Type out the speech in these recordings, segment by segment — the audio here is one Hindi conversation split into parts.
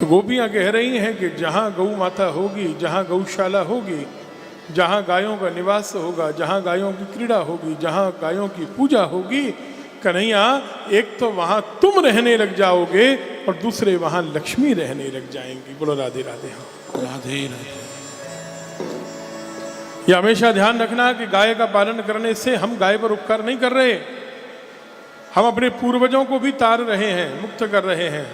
तो गोपियाँ कह रही हैं कि जहाँ गौ माता होगी, जहाँ गौशाला होगी, जहाँ गायों का निवास होगा, जहाँ गायों की क्रीड़ा होगी, जहाँ गायों की पूजा होगी, कन्हैया एक तो वहाँ तुम रहने लग जाओगे और दूसरे वहाँ लक्ष्मी रहने लग जाएंगी। बोलो राधे राधे। हाँ राधे राधे। ये हमेशा ध्यान रखना कि गाय का पालन करने से हम गाय पर उपकार नहीं कर रहे, हम अपने पूर्वजों को भी तार रहे हैं, मुक्त कर रहे हैं।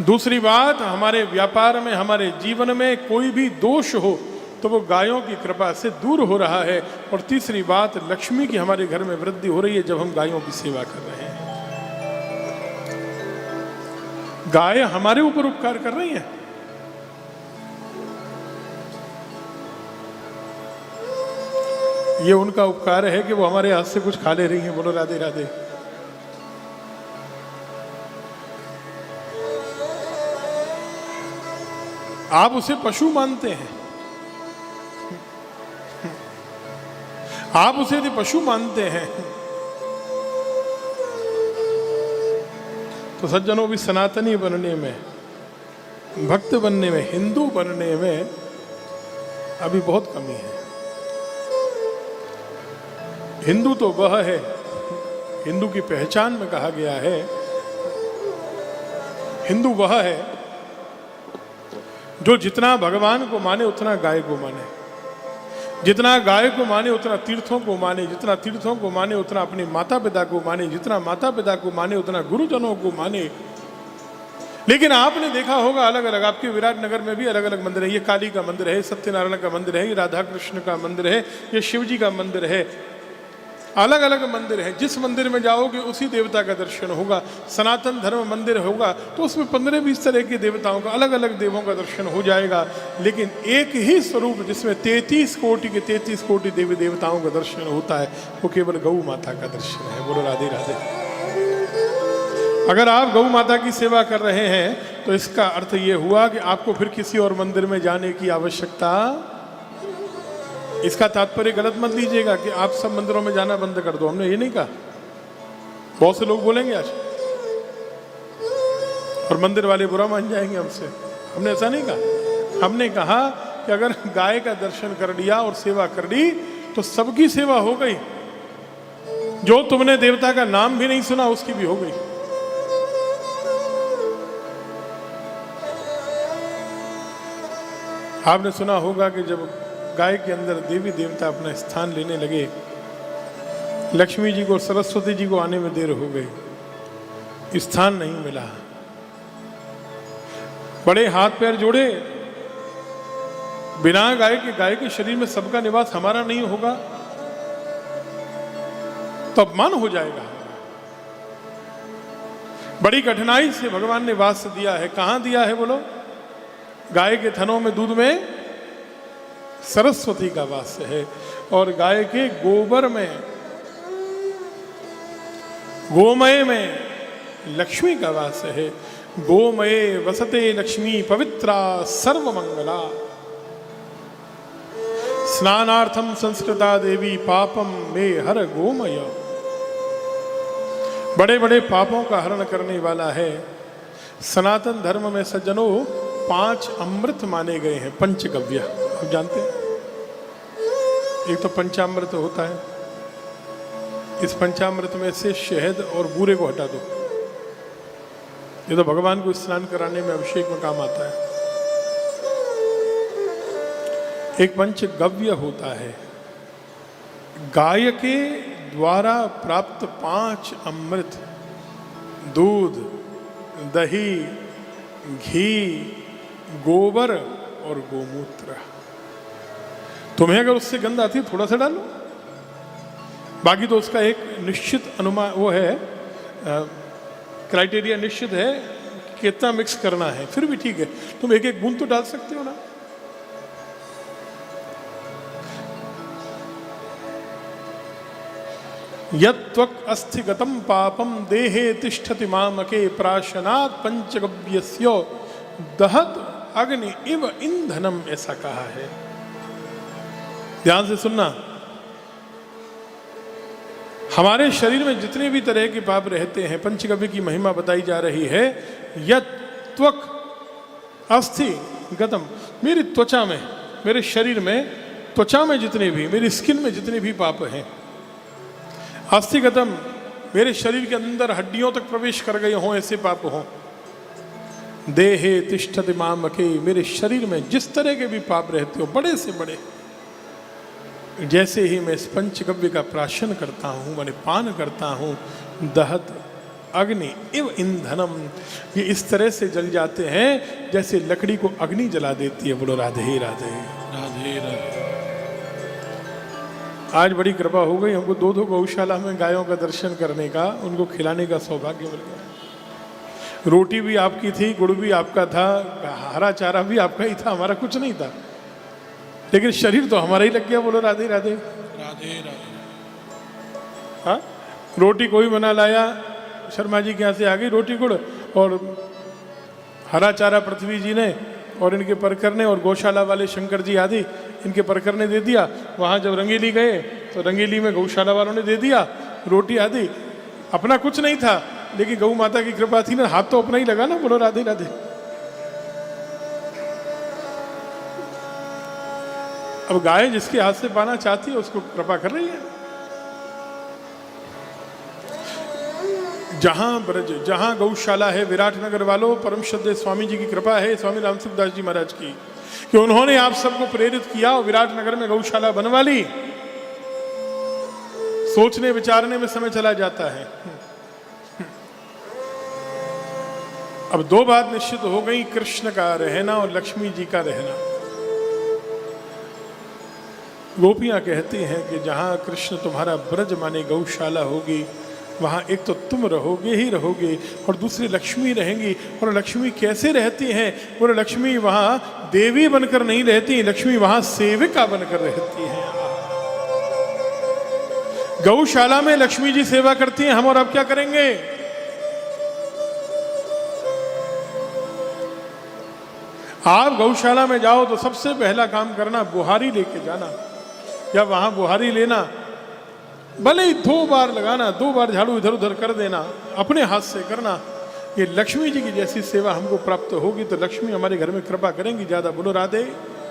दूसरी बात, हमारे व्यापार में, हमारे जीवन में कोई भी दोष हो तो वो गायों की कृपा से दूर हो रहा है। और तीसरी बात, लक्ष्मी की हमारे घर में वृद्धि हो रही है जब हम गायों की सेवा कर रहे हैं। गाय हमारे ऊपर उपकार कर रही है। ये उनका उपकार है कि वो हमारे हाथ से कुछ खा ले रही हैं। बोलो राधे राधे। आप उसे पशु मानते हैं, आप उसे यदि पशु मानते हैं तो सज्जनों भी सनातनी बनने में, भक्त बनने में, हिंदू बनने में अभी बहुत कमी है। हिंदू तो वह है, हिंदू की पहचान में कहा गया है, हिंदू वह है जो जितना भगवान को माने उतना गाय को माने, जितना गाय को माने उतना तीर्थों को माने, जितना तीर्थों को माने उतना अपने माता पिता को माने, जितना माता पिता को माने उतना गुरुजनों को माने। लेकिन आपने देखा होगा अलग अलग, आपके विराटनगर में भी अलग अलग मंदिर है। ये काली का मंदिर है, सत्यनारायण का मंदिर है, ये राधा कृष्ण का मंदिर है, ये शिव जी का मंदिर है। अलग अलग मंदिर हैं, जिस मंदिर में जाओगे उसी देवता का दर्शन होगा। सनातन धर्म मंदिर होगा तो उसमें 15-20 तरह के देवताओं का, अलग अलग देवों का दर्शन हो जाएगा। लेकिन एक ही स्वरूप जिसमें 33 कोटि के 33 कोटि देवी देवताओं का दर्शन होता है, वो केवल गौ माता का दर्शन है। बोलो राधे राधे। अगर आप गौ माता की सेवा कर रहे हैं तो इसका अर्थ ये हुआ कि आपको फिर किसी और मंदिर में जाने की आवश्यकता, इसका तात्पर्य गलत मत लीजिएगा कि आप सब मंदिरों में जाना बंद कर दो। हमने ये नहीं कहा, बहुत से लोग बोलेंगे आज और मंदिर वाले बुरा मान जाएंगे हमसे। हमने ऐसा नहीं कहा। हमने कहा कि अगर गाय का दर्शन कर लिया और सेवा कर ली तो सबकी सेवा हो गई। जो तुमने देवता का नाम भी नहीं सुना उसकी भी हो गई। आपने सुना होगा कि जब गाय के अंदर देवी देवता अपना स्थान लेने लगे, लक्ष्मी जी को, सरस्वती जी को आने में देर हो गई, स्थान नहीं मिला। बड़े हाथ पैर जोड़े, बिना गाय के शरीर में सबका निवास हमारा नहीं होगा तो अपमान हो जाएगा। बड़ी कठिनाई से भगवान ने वास दिया है। कहां दिया है बोलो? गाय के थनों में, दूध में सरस्वती का वास है और गाय के गोबर में, गोमय में लक्ष्मी का वास है। गोमये वसते लक्ष्मी पवित्रा सर्वमंगला, स्नानार्थम संस्कृता देवी पापम में हर गोमय। बड़े बड़े पापों का हरण करने वाला है। सनातन धर्म में सज्जनों 5 अमृत माने गए हैं, पंचगव्य। आप जानते हैं, एक तो पंचामृत होता है। इस पंचामृत में से शहद और बूरे को हटा दो। ये तो भगवान को स्नान कराने में, अभिषेक में काम आता है। एक पंचगव्य होता है, गाय के द्वारा प्राप्त 5 अमृत, दूध, दही, घी, गोबर और गोमूत्र। तुम्हें अगर उससे गंध आती है थोड़ा सा डालो, बाकी तो उसका एक निश्चित अनुमान वो है, क्राइटेरिया निश्चित है कितना मिक्स करना है। फिर भी ठीक है, तुम एक एक बूंद तो डाल सकते हो ना। यत्त्वक् अस्थिगतं पापम देहे तिष्ठति मामके प्राशनात् पंचगव्यस्यो दहत अग्नि इव ईंधनम, ऐसा कहा है। ध्यान से सुनना, हमारे शरीर में जितने भी तरह के पाप रहते हैं, पंचगव्य की महिमा बताई जा रही है। यत् त्वक अस्थि गतम, मेरी त्वचा में, मेरे शरीर में, त्वचा में जितने भी, मेरी स्किन में जितने भी पाप हैं, अस्थिगतम, मेरे शरीर के अंदर हड्डियों तक प्रवेश कर गए हों ऐसे पाप हों, देहे तिष्ठति मामके, मेरे शरीर में जिस तरह के भी पाप रहते हो बड़े से बड़े, जैसे ही मैं इस पंचगव्य का प्राशन करता हूँ, मैंने पान करता हूँ, दहत अग्नि इव ईंधनम, ये इस तरह से जल जाते हैं जैसे लकड़ी को अग्नि जला देती है। बोलो राधे राधे राधे राधे। आज बड़ी कृपा हो गई हमको, दो गौशाला में गायों का दर्शन करने का, उनको खिलाने का सौभाग्य मिल गया। रोटी भी आपकी थी, गुड़ भी आपका था, हरा चारा भी आपका ही था, हमारा कुछ नहीं था, लेकिन शरीर तो हमारा ही लग गया। बोलो राधे राधे राधे राधे। हाँ, रोटी कोई बना लाया, शर्मा जी के यहाँ से आ गई रोटी गुड़, और हरा चारा पृथ्वी जी ने और इनके परकर ने, और गौशाला वाले शंकर जी आदि इनके परकर ने दे दिया। वहाँ जब रंगीली गए तो रंगीली में गौशाला वालों ने दे दिया रोटी आदि, अपना कुछ नहीं था, लेकिन गौ माता की कृपा थी ना, हाथ तो अपना ही लगा ना। बोलो राधे राधे। अब गाय जिसके हाथ से पाना चाहती है उसको कृपा कर रही है। जहां ब्रज, जहां गौशाला है, विराटनगर वालों, परम श्रद्धेय स्वामी जी की कृपा है, स्वामी रामसुखदास जी महाराज की, कि उन्होंने आप सबको प्रेरित किया और विराटनगर में गौशाला बनवा ली। सोचने विचारने में समय चला जाता है। अब दो बात निश्चित हो गई, कृष्ण का रहना और लक्ष्मी जी का रहना। गोपियां कहती हैं कि जहां कृष्ण तुम्हारा ब्रज माने गौशाला होगी, वहाँ एक तो तुम रहोगे ही रहोगे, और दूसरी लक्ष्मी रहेंगी। और लक्ष्मी कैसे रहती हैं? बोले लक्ष्मी वहाँ देवी बनकर नहीं रहती, लक्ष्मी वहाँ सेविका बनकर रहती हैं। गौशाला में लक्ष्मी जी सेवा करती हैं, हम और अब क्या करेंगे? आप गौशाला में जाओ तो सबसे पहला काम करना, बुहारी लेके जाना, या वहाँ बुहारी लेना, भले ही 2 बार लगाना, 2 बार झाड़ू इधर उधर कर देना, अपने हाथ से करना। ये लक्ष्मी जी की जैसी सेवा हमको प्राप्त होगी तो लक्ष्मी हमारे घर में कृपा करेंगी ज्यादा। बोलो राधे।